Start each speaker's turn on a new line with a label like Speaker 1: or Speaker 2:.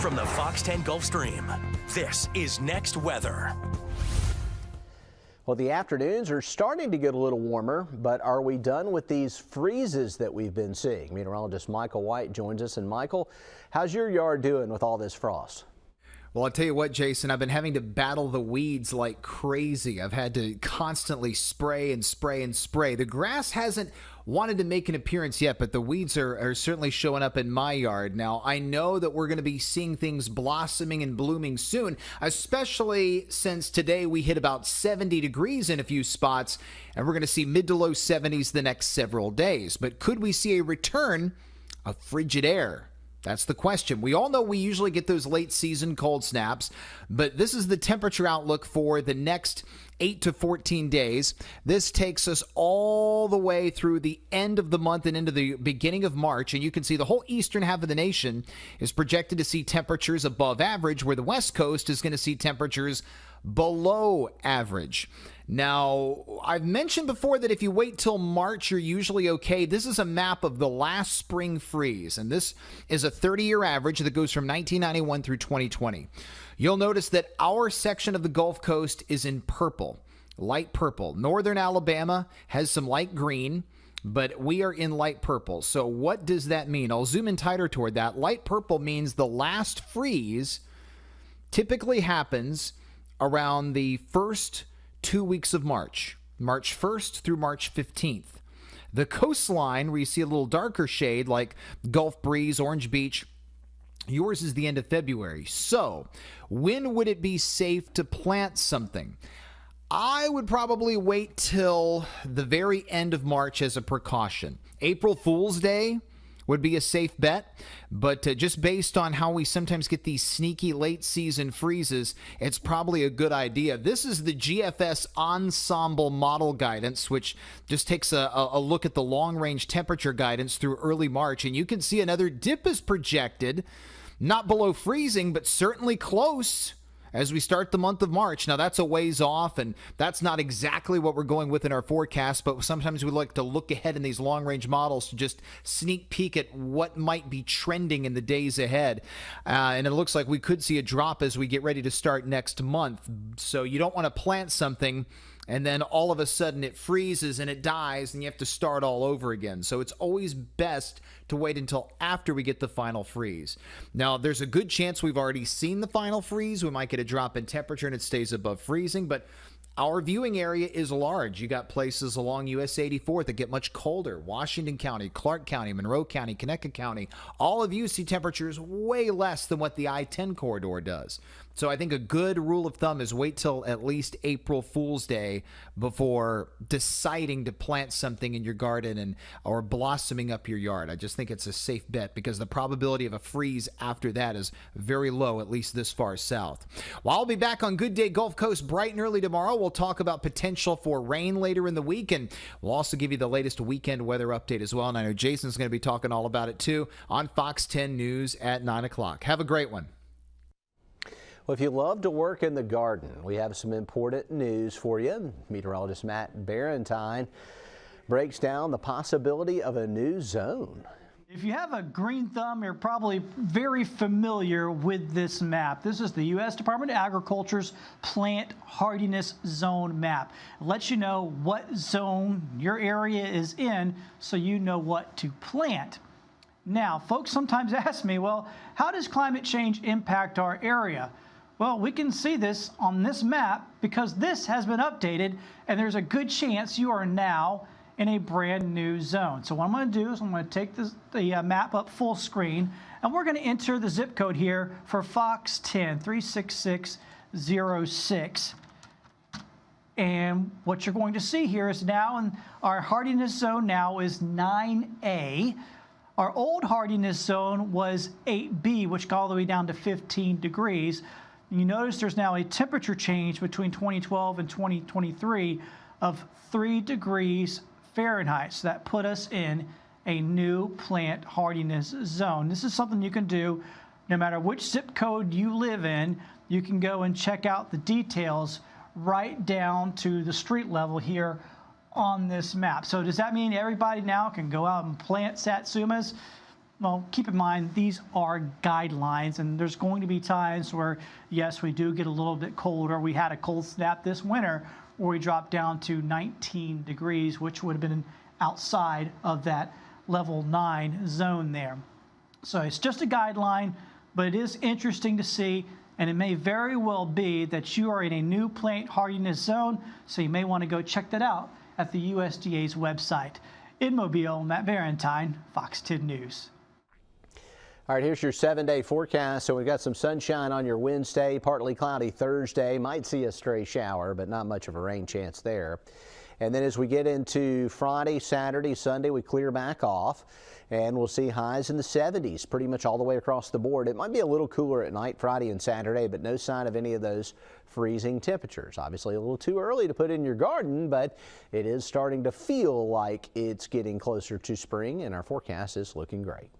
Speaker 1: From the Fox 10 Gulf Stream, this is Next Weather.
Speaker 2: Well, the afternoons are starting to get a little warmer, but are we done with these freezes that we've been seeing? Meteorologist Michael White joins us. And Michael, how's your yard doing with all this frost?
Speaker 3: Well, I'll tell you what, Jason, I've been having to battle the weeds like crazy. I've had to constantly spray and spray and spray. The grass hasn't wanted to make an appearance yet, but the weeds are certainly showing up in my yard. Now, I know that we're going to be seeing things blossoming and blooming soon, especially since today we hit about 70 degrees in a few spots, and we're going to see mid to low 70s the next several days. But could we see a return of frigid air? That's the question. We all know we usually get those late season cold snaps, but this is the temperature outlook for the next 8 to 14 days. This takes us all the way through the end of the month and into the beginning of March, and you can see the whole eastern half of the nation is projected to see temperatures above average, where the West Coast is going to see temperatures below average. Now, I've mentioned before that if you wait till March, you're usually okay. This is a map of the last spring freeze, and this is a 30-year average that goes from 1991 through 2020. You'll notice that our section of the Gulf Coast is in purple, light purple. Northern Alabama has some light green, but we are in light purple. So what does that mean? I'll zoom in tighter toward that. Light purple means the last freeze typically happens around the first 2 weeks of March, March 1st through March 15th. The coastline, where you see a little darker shade like Gulf Breeze, Orange Beach, yours is the end of February. So when would it be safe to plant something? I would probably wait till the very end of March as a precaution. April Fool's Day would be a safe bet, but just based on how we sometimes get these sneaky late season freezes, it's probably a good idea. This is the GFS Ensemble Model Guidance, which just takes a look at the long-range temperature guidance through early March, and you can see another dip is projected, not below freezing, but certainly close as we start the month of March. Now, that's a ways off, and that's not exactly what we're going with in our forecast, but sometimes we like to look ahead in these long-range models to just sneak peek at what might be trending in the days ahead. And it looks like we could see a drop as we get ready to start next month. So you don't want to plant something and then all of a sudden it freezes and it dies and you have to start all over again. So it's always best to wait until after we get the final freeze. Now, there's a good chance we've already seen the final freeze. We might get a drop in temperature and it stays above freezing, but our viewing area is large. You got places along US 84 that get much colder. Washington County, Clark County, Monroe County, Connecticut County. All of you see temperatures way less than what the I-10 corridor does. So I think a good rule of thumb is wait till at least April Fool's Day before deciding to plant something in your garden or blossoming up your yard. I just think it's a safe bet because the probability of a freeze after that is very low, at least this far south. Well, I'll be back on Good Day Gulf Coast bright and early tomorrow. We'll talk about potential for rain later in the week, and we'll also give you the latest weekend weather update as well. And I know Jason's going to be talking all about it too on Fox 10 News at 9 o'clock. Have a great one.
Speaker 2: Well, if you love to work in the garden, we have some important news for you. Meteorologist Matt Barentine breaks down the possibility of a new zone.
Speaker 4: If you have a green thumb, you're probably very familiar with this map. This is the U.S. Department of Agriculture's Plant Hardiness Zone map. It lets you know what zone your area is in so you know what to plant. Now, folks sometimes ask me, well, how does climate change impact our area? Well, we can see this on this map because this has been updated, and there's a good chance you are now in a brand new zone. So what I'm going to do is I'm going to take the map up full screen, and we're going to enter the zip code here for Fox 10 36606. And what you're going to see here is now in our hardiness zone now is 9A. Our old hardiness zone was 8B, which got all the way down to 15 degrees. You notice there's now a temperature change between 2012 and 2023 of 3 degrees Fahrenheit. So that put us in a new plant hardiness zone. This is something you can do no matter which zip code you live in. You can go and check out the details right down to the street level here on this map. So does that mean everybody now can go out and plant satsumas? well, keep in mind, these are guidelines, and there's going to be times where, yes, we do get a little bit colder. We had a cold snap this winter where we dropped down to 19 degrees, which would have been outside of that level 9 zone there. So it's just a guideline, but it is interesting to see, and it may very well be that you are in a new plant hardiness zone, so you may want to go check that out at the USDA's website. In Mobile, Matt Valentine, Fox 10 News.
Speaker 2: All right, here's your 7-day forecast. So we've got some sunshine on your Wednesday, partly cloudy Thursday. Might see a stray shower, but not much of a rain chance there. And then as we get into Friday, Saturday, Sunday, we clear back off and we'll see highs in the 70s pretty much all the way across the board. It might be a little cooler at night Friday and Saturday, but no sign of any of those freezing temperatures. Obviously a little too early to put in your garden, but it is starting to feel like it's getting closer to spring and our forecast is looking great.